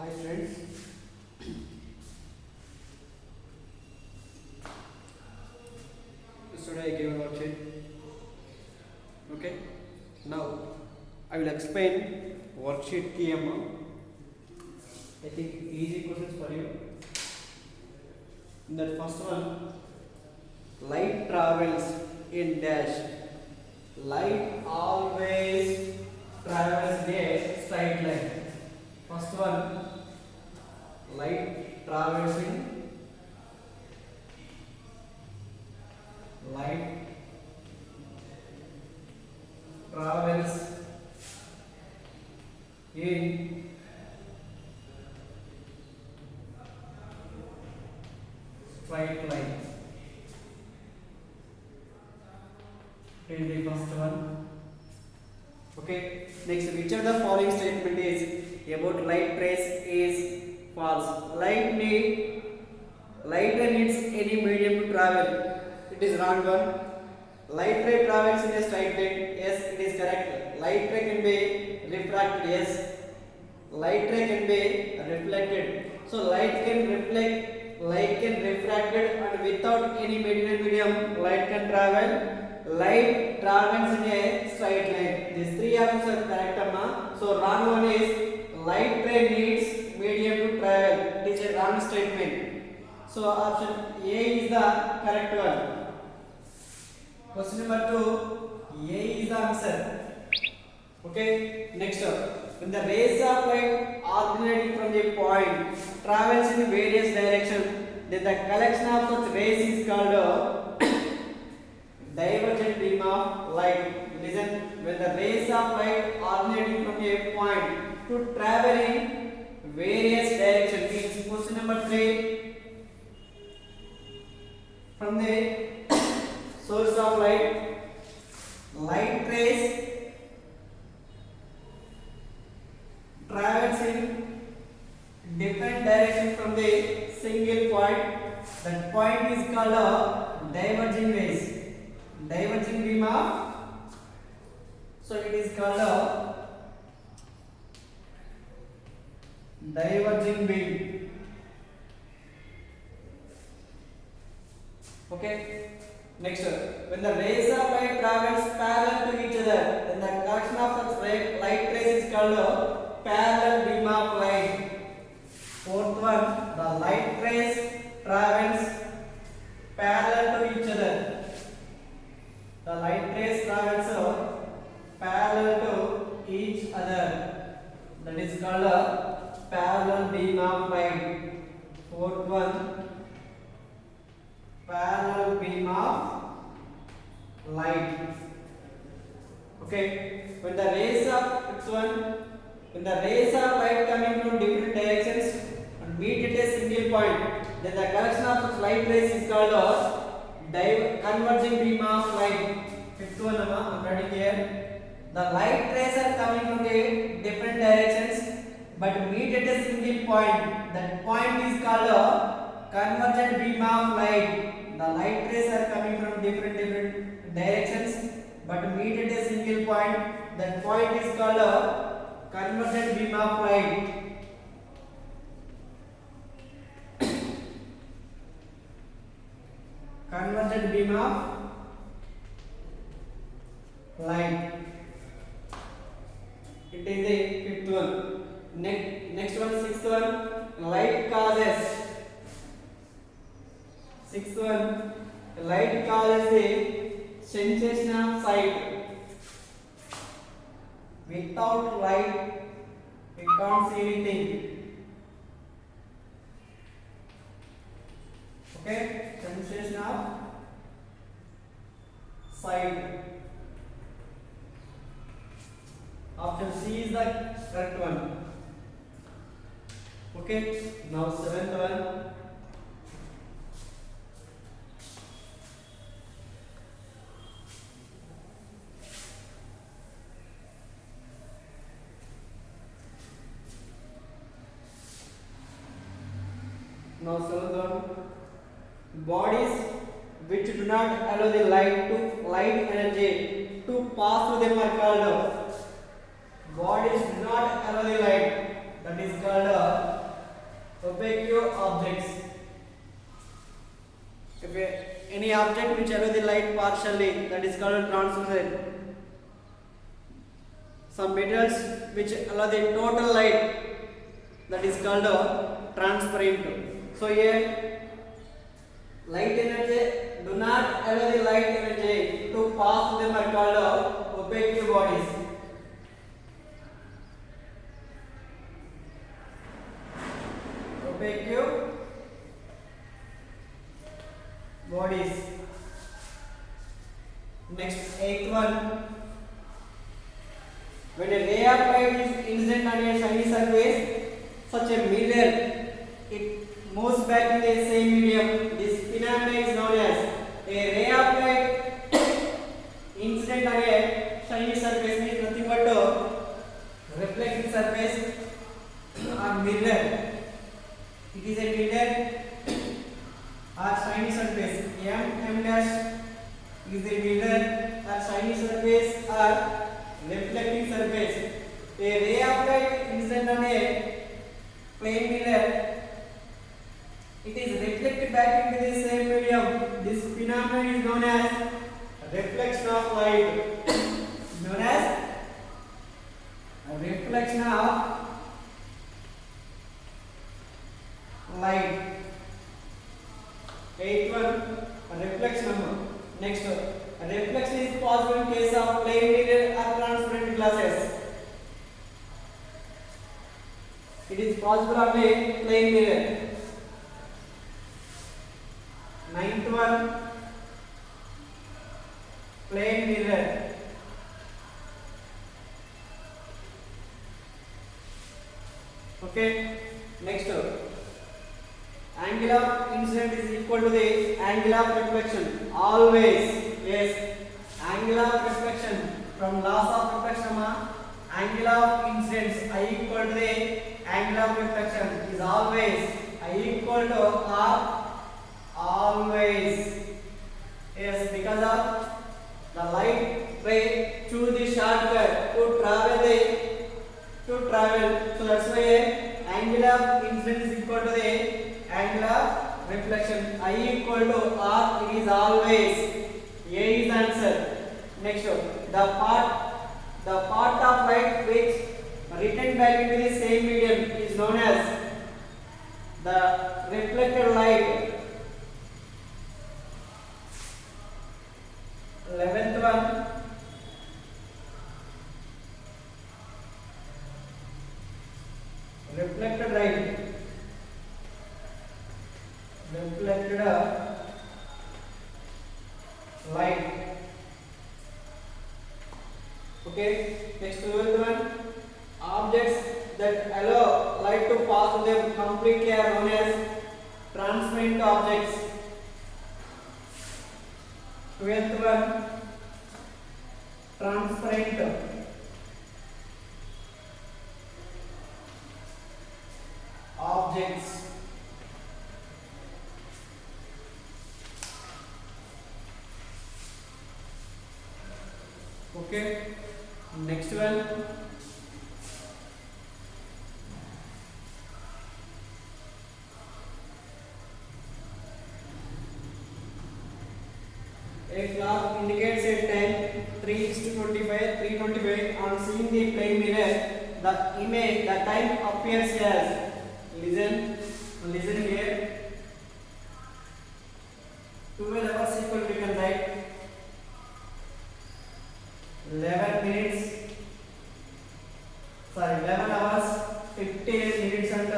Hi friends, yesterday I gave a worksheet. Okay, now I will explain worksheet key amount. I think easy questions for you. In that first one, light travels in dash. Light always travels in a straight line. First one, light travels in light travels in straight line. This is the first one. Okay. Next, which of the following statement is about light rays is false? Light needs any medium to travel. It is wrong one. Light ray travels in a straight line. Yes, it is correct. Light ray can be refracted. Yes. Light ray can be reflected. So light can reflect, light can refracted, and without any medium, light can travel. Light travels in a straight line. These three options are correct, amma. So wrong one is light ray needs medium to travel. It is a wrong statement. So option A is the correct one. Question number 2, A is the answer. Okay, next up. When the rays of light originating from a point travels in various directions, then the collection of such rays is called a divergent beam of light. Listen, when the rays of light originating from a point to travel in various directions, means question number 3, from the source of light rays travels in different directions from the single point. That point is called a diverging rays. Diverging beam of, so it is called a diverging beam. Okay. Next, when the rays of light travels parallel to each other, then the collection of such light rays is called a parallel beam of light. Fourth one, the light rays travels parallel to each other. The light rays travels parallel to each other. That is called a parallel beam of light. Fourth one, parallel beam of light. Okay. When the rays of light coming from different directions and meet at a single point, then the collection of such light rays is called a converging beam of light. Fifth one, I'm writing here. The light rays are coming from the different directions but meet at a single point. That point is called a convergent beam of light. The light rays are coming from different directions but meet at a single point. That point is called a convergent beam of light. Convergent beam of light. It is the fifth one. Next one, sixth one, light causes. Sixth one, light causes the sensation of sight. Without light, we can't see anything. Okay, sensation of sight. Option C is the correct one. Okay, now seventh one. Now seventh one. Bodies which do not allow the light energy to pass through them are called bodies do not allow the light, that is called partially, that is called translucent. Some materials which allow the total light, that is called transparent. So here light energy do not allow the light energy to pass them are called opaque bodies. Opaque bodies. Next, eighth one. When a ray of light is incident on a shiny surface, such a mirror, it moves back in the same medium. This phenomenon is known as a ray of light incident on a shiny surface means nothing but a reflecting surface or mirror. It is a mirror or shiny surface. M dash is a mirror or shiny surface or reflecting surface. A ray of light incident on a plane mirror, it is reflected back into the same medium. This phenomenon is known as reflection of light. Known as a reflection of light. Eighth one, a reflection. Next, a reflection is possible in case of plane mirror or transparent glasses. It is possible on a plane mirror. Ninth one, plane mirror. Okay. Next, angle of incident is equal to the angle of reflection. Always, yes, angle of reflection from laws of reflection, angle of incidence I equal to the angle of reflection is always I equal to R. Always, yes, because of the light ray choose the shortcut to travel. So that's why angle of incidence is equal to the angle of reflection. I equal to R. It is always. A is answer. Next, the part of light which return back into the same medium is known as the reflected light. 11th one, reflected light. Reflected light. Okay. Next, 12th one, objects that allow light to pass through them completely are known as transparent objects. 12th one, transparent objects. Okay. Next one, a clock indicates a time 3:25, 3:25. On seeing the plane mirror, the image, the time appears as, listen here, 12 hours equal, we can write 11 hours 58 minutes and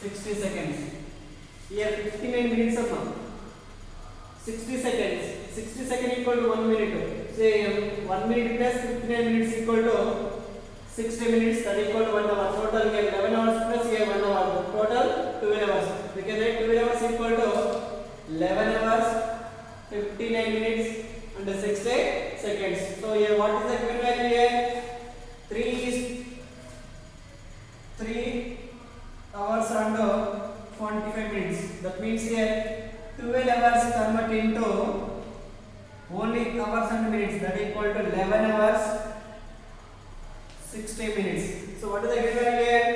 60 seconds. Here 59 minutes of 60 seconds. 60 seconds equal to 1 minute. Say 1 minute plus 59 minutes equal to 60 minutes, that equal to 1 hour. Total here 11 hours plus here 1 hour. Total 12 hours. We can write 12 hours equal to 11 hours 59 minutes and 60 seconds. So here what is the given value here? 3 hours and 45 minutes. That means here 12 hours convert into only hours and minutes, that equal to 11 hours 60 minutes. So what is the given value here?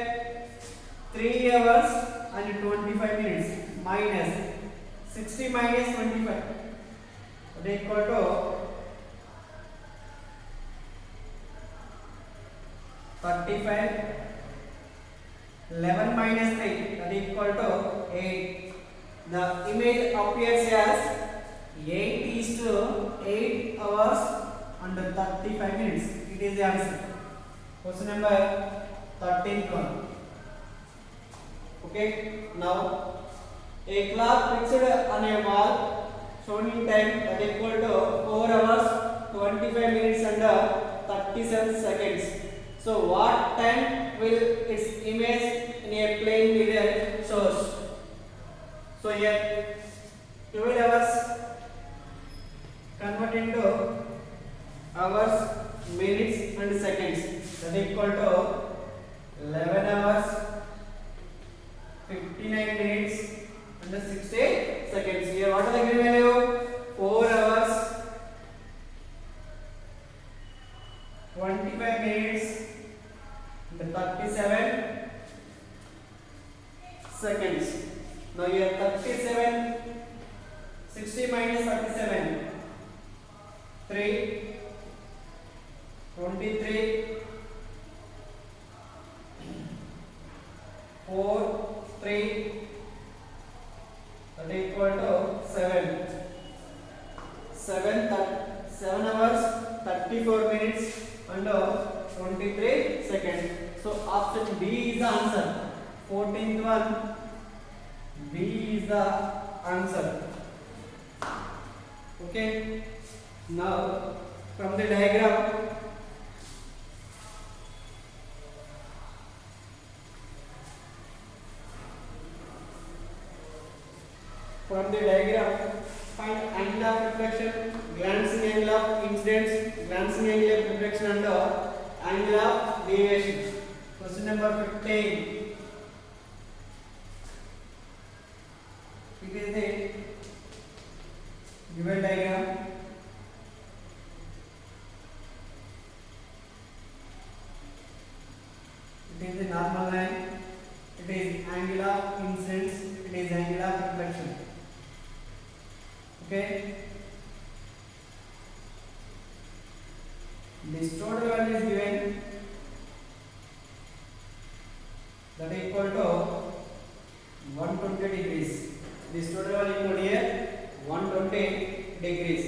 3 hours and 25 minutes minus 60 minus 25. that is equal to 35. 11 minus 3, that is equal to 8. The image appears as 8 is to 8 hours and 35 minutes. It is the answer. Question number 13th one. Okay, now a clock fixed on a wall showing time that is equal to 4 hours 25 minutes and 37 seconds. So what time will its image in a plane mirror shows? So here 12 hours convert into hours, minutes and seconds, that is equal to 11 hours 59 minutes and 60 seconds. Here what are the given value? 4 hours 25 minutes and 37 seconds. Now here 37, 60 minus 37, 3, 23, 4, 3, that is equal to 7. 7 hours 34 minutes and 23 seconds. So option B is the answer. 14th one, B is the answer. Okay. Now from the diagram, find angle of reflection, glancing angle of incidence, glancing angle of reflection and angle of deviation. Question number 15. It is the given diagram. It is the normal line. It is angle of incidence. It is angle of reflection. Okay. This total value is given, that is equal to 120 degrees. This total value equal here 120 degrees.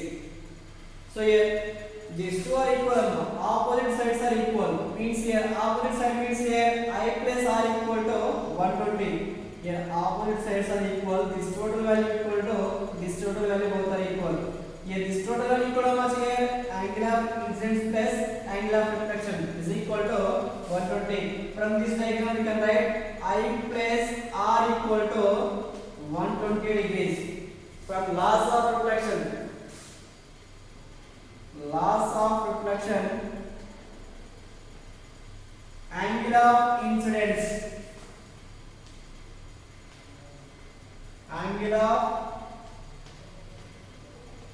So here these two are equal. Opposite sides are equal. Means here opposite side means here I plus R equal to 120. Here opposite sides are equal. This total value equal to this total value, both are equal. Here this total value equal to how much here? Angle of incidence plus angle of reflection is equal to 120. From this diagram we can write I plus R equal to 120 degrees. From laws of reflection, angle of incidence,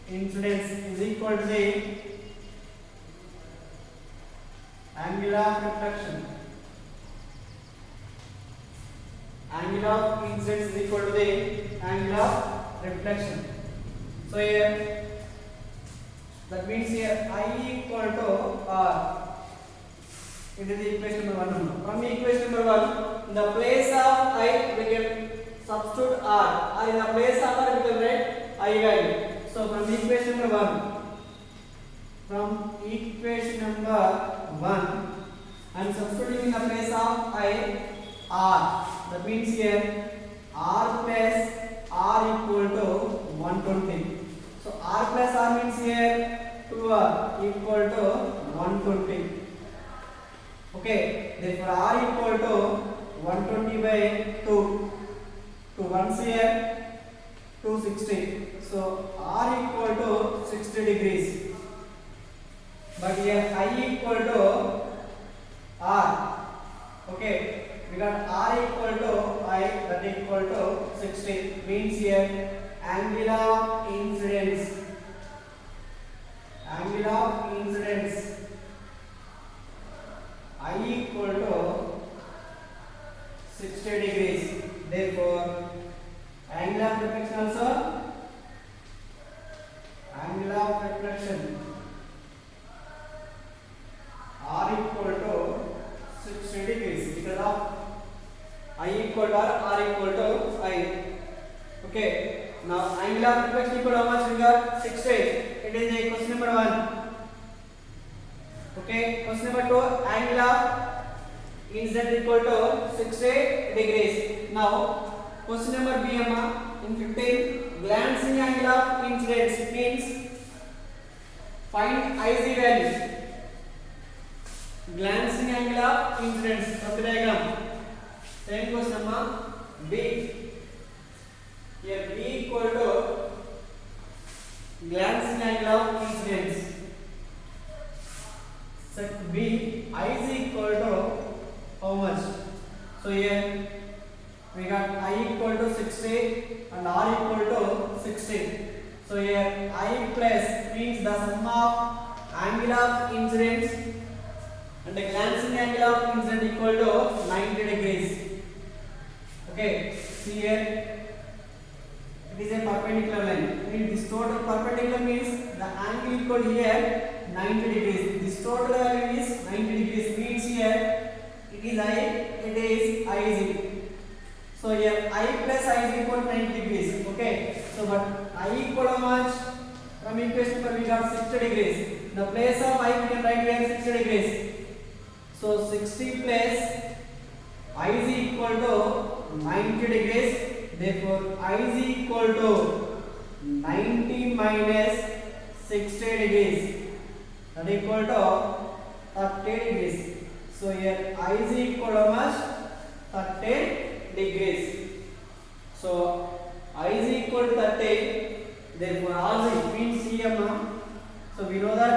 is equal to the angle of reflection. Angle of incidence is equal to the angle of reflection. So here that means here I equal to R. It is the equation number 1. From equation number 1, in the place of I we can substitute R, or in the place of R we can write I value. So from equation number 1, I am substituting in the place of I R. That means here R plus R equal to 120. So R plus R means here 2R equal to 120. Okay, therefore R equal to 120 by 2. 2 ones here 260. So R equal to 60 degrees. But here I equal to R. Okay. We got R equal to I, that equal to 60. Means here angle of incidence. I equal to 60 degrees. Therefore, angle of reflection also, angle equal to 60 degrees because of I equal to R equal to I. Okay, now angle of reflection equal to how much we got? 60. It is a question number 1. Okay, question number 2, angle of incident equal to 60 degrees. Now question number B in 15, glancing angle of incidence means find IC value. Glancing angle of incidence of the diagram. Same question B. Here B equal to glancing angle of incidence. Set B IC equal to how much? So here we got I equal to 60 and R equal to 60. So here I plus means the sum of angle of incidence and the glancing angle of incident equal to 90 degrees. Okay, see here it is a perpendicular line. Means this total perpendicular means the angle equal here 90 degrees. This total value is 90 degrees. Means here it is I, it is IZ. So here I plus I is equal to 90 degrees. Okay, so but I equal how much? From equation number we got 60 degrees. The place of I we can write here 60 degrees. So 60 plus I is equal to 90 degrees. Therefore I is equal to 90 minus 60 degrees. That equal to 30 degrees. So here I is equal to how much? 30 degrees. So I is equal to 30. Therefore RZ means CM. So we know that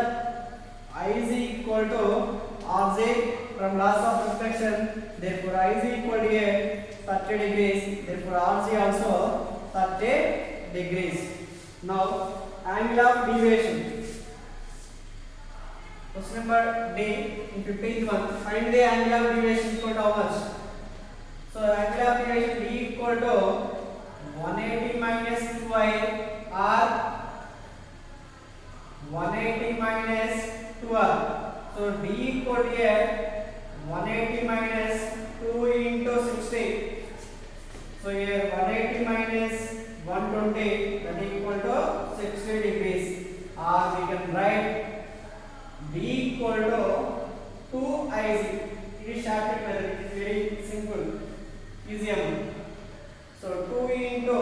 I is equal to RZ from loss of reflection. Therefore I is equal to here 30 degrees. Therefore RZ also 30 degrees. Now angle of deviation. Question number D in 15th one. Find the angle of deviation equal to how much? So angle of deviation D equal to 180 minus 2i or 180 minus 2r. So D equal to here 180 minus 2 into 60. So here 180 minus 120 that equal to 60 degrees. Or we can write D equal to 2IZ. It is shortcut method. It is very simple. Easy. So 2 into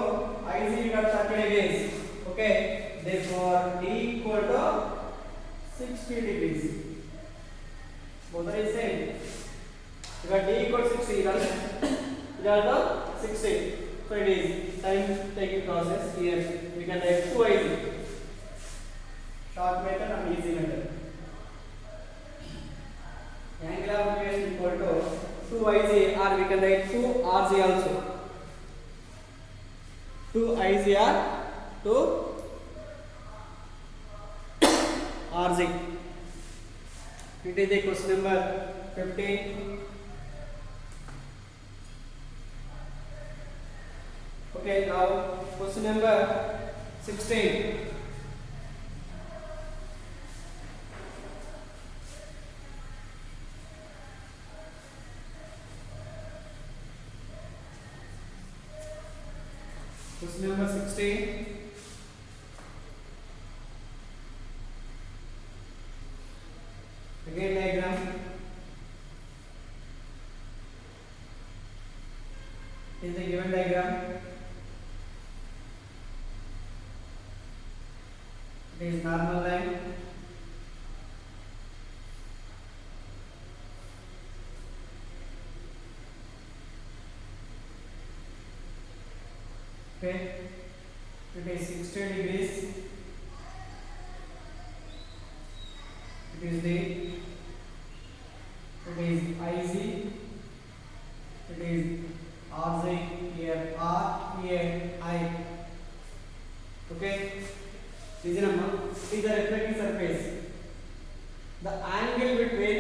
IZ we got 30 degrees. Okay. Therefore D equal to 60 degrees. Both are the same. We got D equal to 60. It also 60. So it is time taking process. Here we can write 2IZ. Short method and easy method. Angle of deviation equal to 2IZ or we can write 2RZ also. 2IZ or 2RZ. It is the question number 15. Okay, now question number 16. Question number 16. Again diagram. In the given diagram, it is normal line. Okay, it is 60 degrees. It is the it is IZ. It is RZ here R here I. Okay, this is a reflecting surface. The angle between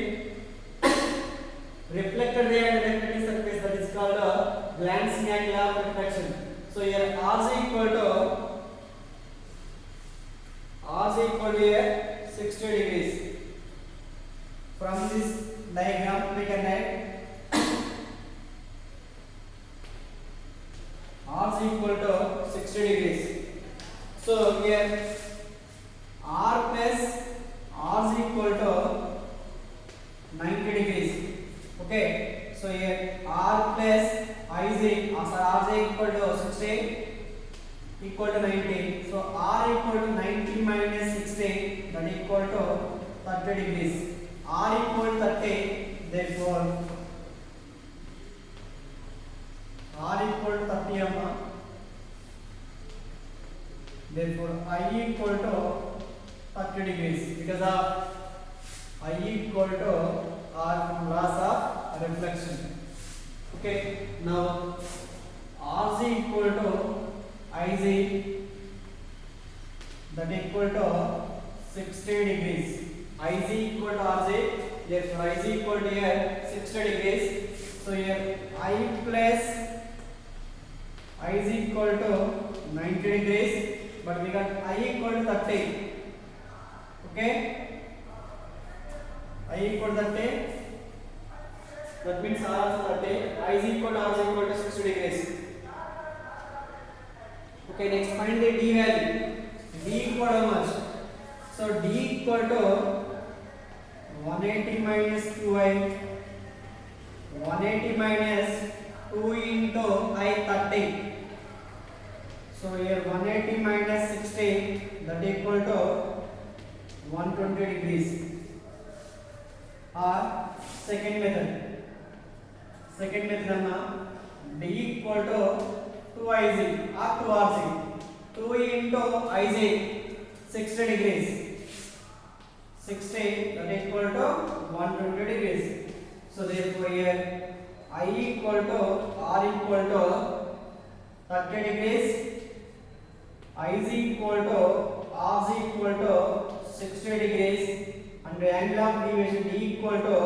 reflected ray and reflecting surface, that is called a glancing angle of reflection. So here RZ equal to here 60 degrees. From this diagram we can write r is equal to 60 degrees. So here r plus r is equal to 90 degrees. Okay, so here r plus r is equal to 60 equal to 90. So r equal to 90 minus 60, that equal to 30 degrees. R equal to 30, therefore r equal to 30 amma. Therefore I equal to 30 degrees because of I equal to r from laws of reflection. Okay, now r is equal to Iz, that equal to 60 degrees. Iz equal to Rz, therefore Iz equal to here 60 degrees. So here I plus I is equal to 90 degrees, but we got I equal to 30. Okay, I equal to 30. That means R also 30. I is equal to R is equal to 60 degrees. Okay, next find the d value. D equal to how much? So d equal to 180 minus 2i. 180 minus 2 into I 30. So here 180 minus 60, that equal to 120 degrees. Or second method. Second method d equal to 2iz or 2rz. 2 into iz 60 degrees. 60, that equal to 120 degrees. So therefore here I equal to R equal to 30 degrees. I is equal to R is equal to 60 degrees, and the angle of deviation D equal to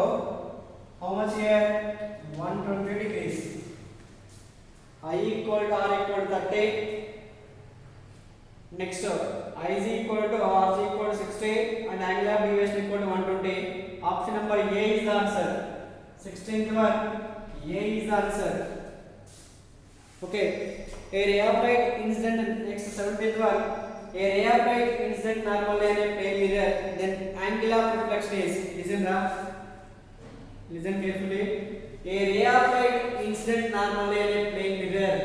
how much here? 120 degrees. I equal to R equal to 30. Next, I is equal to R is equal to 60 and angle of deviation equal to 120. Option number A is the answer. 16th one, A is the answer. Okay, a ray of light incident. Next, 17th one, a ray of light incident normally in a plane mirror, then angle of reflection is, listen carefully. A ray of light incident normally in a plane mirror,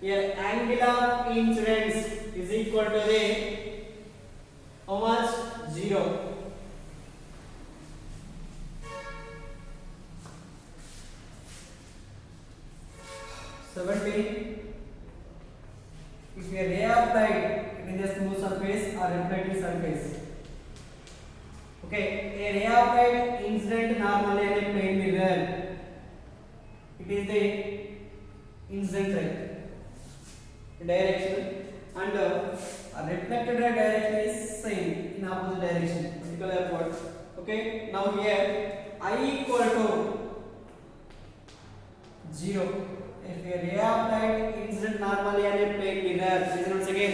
here angle of incidence is equal to the how much? 0. If a ray of light in a smooth surface or reflecting surface. Okay, a ray of light incident normally in a plane mirror. It is the incident ray direction, and a reflected ray direction is same in opposite direction, particular upward. Okay, now here I equal to 0. If a ray of light incident normally in a plane mirror, listen once again.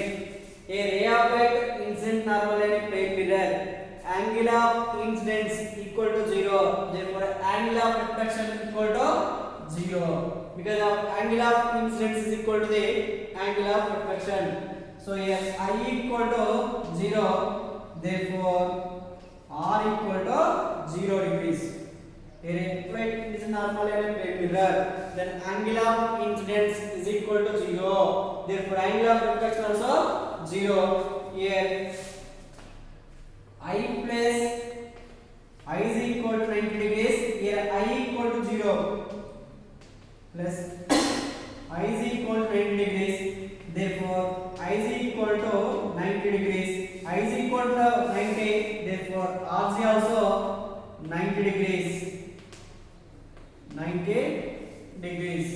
A ray of light incident normally in a plane mirror, angle of incidence equal to 0. Therefore, angle of reflection equal to 0. Because of angle of incidence is equal to the angle of reflection. So here I equal to 0. Therefore, R equal to 0 degrees. A light is normally in a plane mirror, then angle of incidence is equal to 0. Therefore, angle of reflection also 0. Here I plus I is equal to 90 degrees. Here I equal to 0 plus I is equal to 90 degrees. Therefore, I is equal to 90 degrees. I is equal to 90. Therefore, RC also 90 degrees. 90 degrees.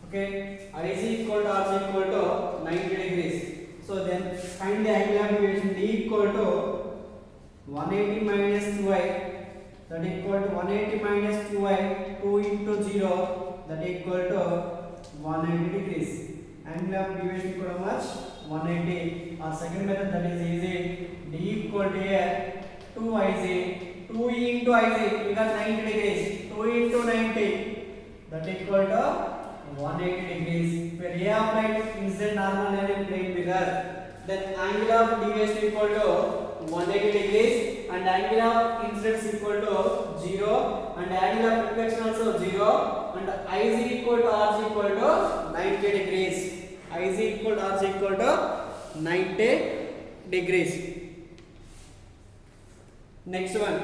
Okay, I is equal to RC equal to 90 degrees. So then find the angle of deviation D equal to 180 minus 2i, that equal to 180 minus 2i, 2 into 0, that equal to 180 degrees. Angle of deviation equal to how much? 180. Our second method, that is easy. D equal to here 2iz, 2 into iz, we got 90 degrees. that equal to 180 degrees. If a ray of light incident normal in a plane mirror, then angle of deviation equal to 180 degrees and angle of incidence equal to 0 and angle of reflection also 0 and Iz equal to Rg equal to 90 degrees. Iz equal to Rg equal to 90 degrees. Next one,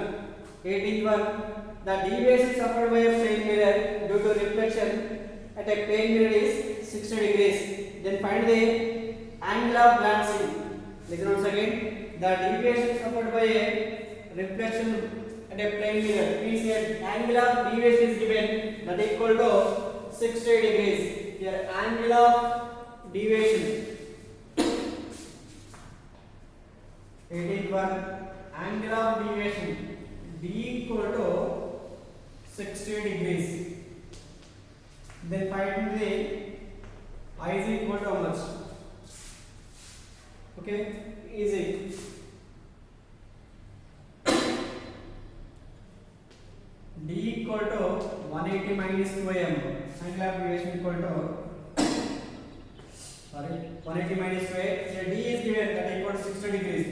18th one. The deviation suffered by a plane mirror due to reflection at a plane mirror is 60 degrees. Then find the angle of glancing. Listen once again. The deviation suffered by a reflection at a plane mirror means here angle of deviation is given that equal to 60 degrees. Here angle of deviation. 18th one, angle of deviation d equal to 60 degrees. Then find the I is equal to how much? Okay, easy. D equal to 180 minus 2m. Angle of deviation equal to 180 minus 2m. Here D is given that equal to 60 degrees.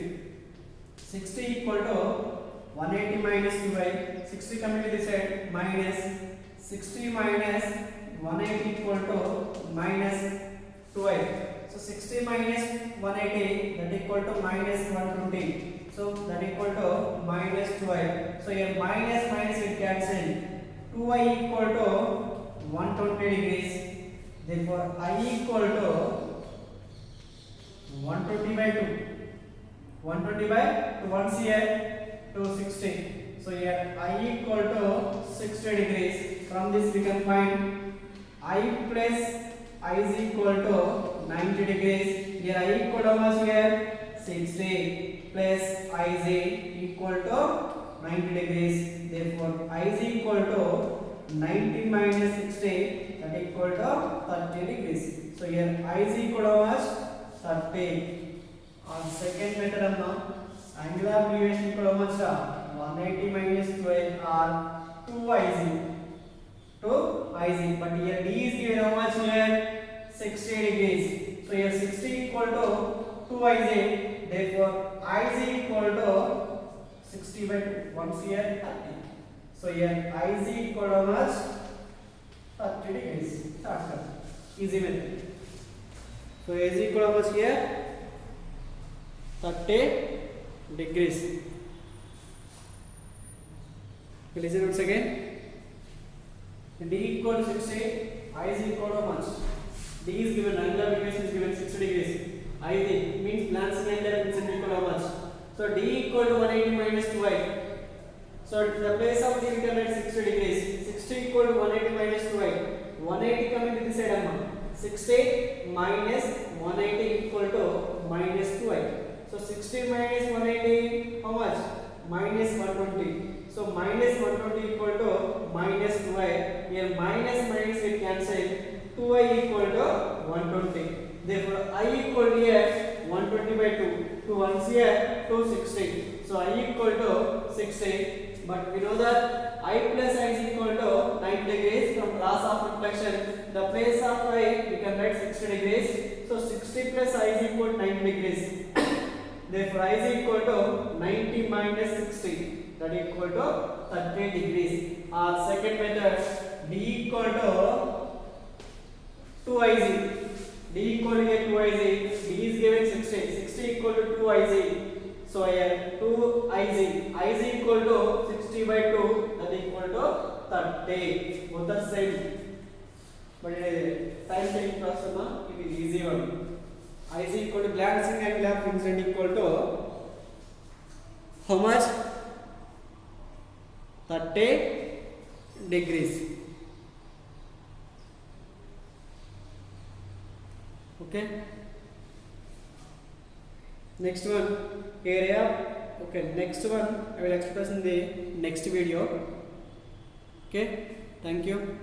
60 equal to 180 minus 2y. 60 coming to this side minus 60 minus 180 equal to minus 2y. So 60 minus 180 that equal to minus 120. So that equal to minus 2y. So here minus minus will cancel. 2y equal to 120 degrees. Therefore I equal to 120 by 2. 120 by 2 once here 260. So here I equal to 60 degrees. From this we can find I plus I is equal to 90 degrees. Here I equal to how much here? 60 plus I is equal to 90 degrees. Therefore I is equal to 90 minus 60 that equal to 30 degrees. So here I is equal to how much? 30. On second method angle of deviation equal to how much? 180 minus 12 or 2Iz. 2Iz. But here D is given how much here? 60 degrees. So here 60 equal to 2Iz. Therefore Iz equal to 60 by 2. Once here 30. So here Iz equal to how much? 30 degrees. Easy method. So Iz equal to how much here? 30 degrees. Listen once again. D equal to 60, I is equal to how much? D is given, angle of deviation is given 60 degrees. I means glancing angle of incident equal to how much? So D equal to 180 minus 2i. So the place of D we can write 60 degrees. 60 equal to 180 minus 2i. 180 coming to this side 60 minus 180 equal to minus 2i. So 60 minus 180 how much? Minus 120. So minus 120 equal to minus 2i. Here minus minus will cancel. 2i equal to 120. Therefore I equal to here 120 by 2. 2 once here 260. So I equal to 60. But we know that I plus I is equal to 90 degrees from loss of reflection. The place of I we can write 60 degrees. So 60 plus I is equal to 90 degrees. Therefore I is equal to 90 minus 60 that equal to 30 degrees. Our second method D equal to 2Iz. D equal to 2Iz. D is given 60. 60 equal to 2Iz. So here 2Iz. Iz equal to 60 by 2 that equal to 30. Both are same. But time taking process it is easy one. Iz equal to glancing angle of incident equal to how much? 30 degrees. Okay. Next one area. Okay. Next one I will express in the next video. Okay. Thank you.